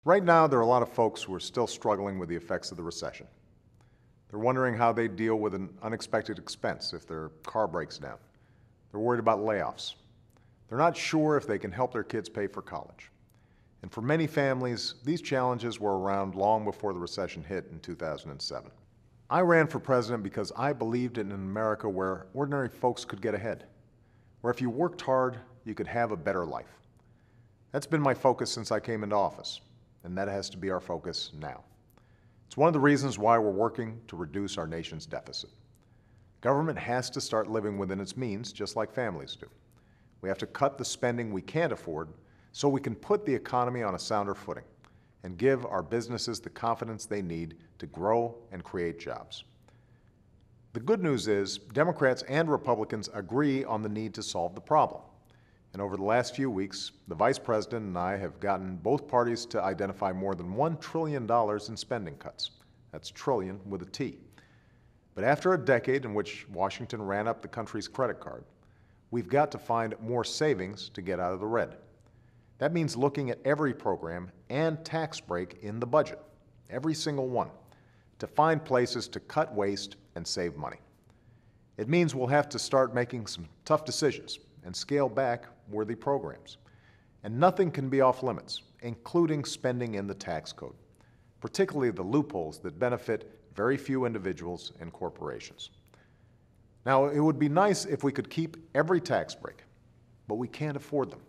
Right now, there are a lot of folks who are still struggling with the effects of the recession. They're wondering how they deal with an unexpected expense if their car breaks down. They're worried about layoffs. They're not sure if they can help their kids pay for college. And for many families, these challenges were around long before the recession hit in 2007. I ran for president because I believed in an America where ordinary folks could get ahead, where if you worked hard, you could have a better life. That's been my focus since I came into office, and that has to be our focus now. It's one of the reasons why we're working to reduce our nation's deficit. Government has to start living within its means, just like families do. We have to cut the spending we can't afford so we can put the economy on a sounder footing and give our businesses the confidence they need to grow and create jobs. The good news is Democrats and Republicans agree on the need to solve the problem. And over the last few weeks, the Vice President and I have gotten both parties to identify more than $1 trillion in spending cuts. That's trillion with a T. But after a decade in which Washington ran up the country's credit card, we've got to find more savings to get out of the red. That means looking at every program and tax break in the budget, every single one, to find places to cut waste and save money. It means we'll have to start making some tough decisions and scale back worthy programs. And nothing can be off limits, including spending in the tax code, particularly the loopholes that benefit very few individuals and corporations. Now, it would be nice if we could keep every tax break, but we can't afford them.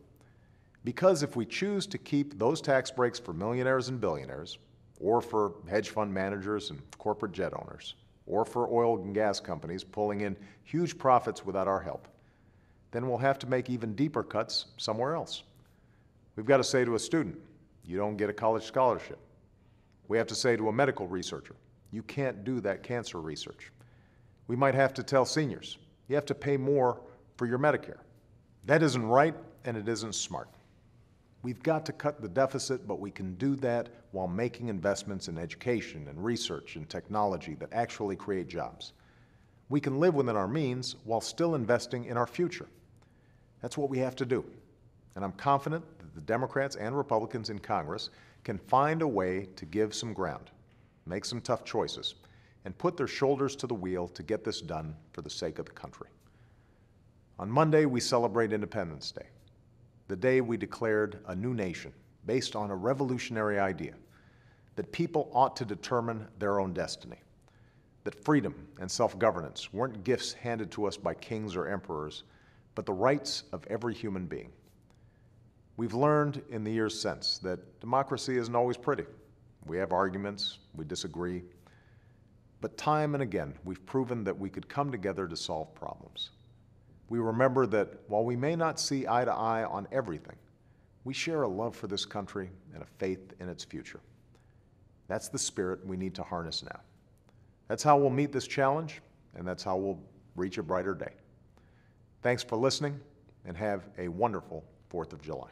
Because if we choose to keep those tax breaks for millionaires and billionaires, or for hedge fund managers and corporate jet owners, or for oil and gas companies pulling in huge profits without our help, then we'll have to make even deeper cuts somewhere else. We've got to say to a student, you don't get a college scholarship. We have to say to a medical researcher, you can't do that cancer research. We might have to tell seniors, you have to pay more for your Medicare. That isn't right, and it isn't smart. We've got to cut the deficit, but we can do that while making investments in education and research and technology that actually create jobs. We can live within our means while still investing in our future. That's what we have to do. And I'm confident that the Democrats and Republicans in Congress can find a way to give some ground, make some tough choices, and put their shoulders to the wheel to get this done for the sake of the country. On Monday, we celebrate Independence Day, the day we declared a new nation based on a revolutionary idea that people ought to determine their own destiny, that freedom and self-governance weren't gifts handed to us by kings or emperors, but the rights of every human being. We've learned in the years since that democracy isn't always pretty. We have arguments, we disagree, but time and again, we've proven that we could come together to solve problems. We remember that while we may not see eye to eye on everything, we share a love for this country and a faith in its future. That's the spirit we need to harness now. That's how we'll meet this challenge, and that's how we'll reach a brighter day. Thanks for listening, and have a wonderful 4th of July.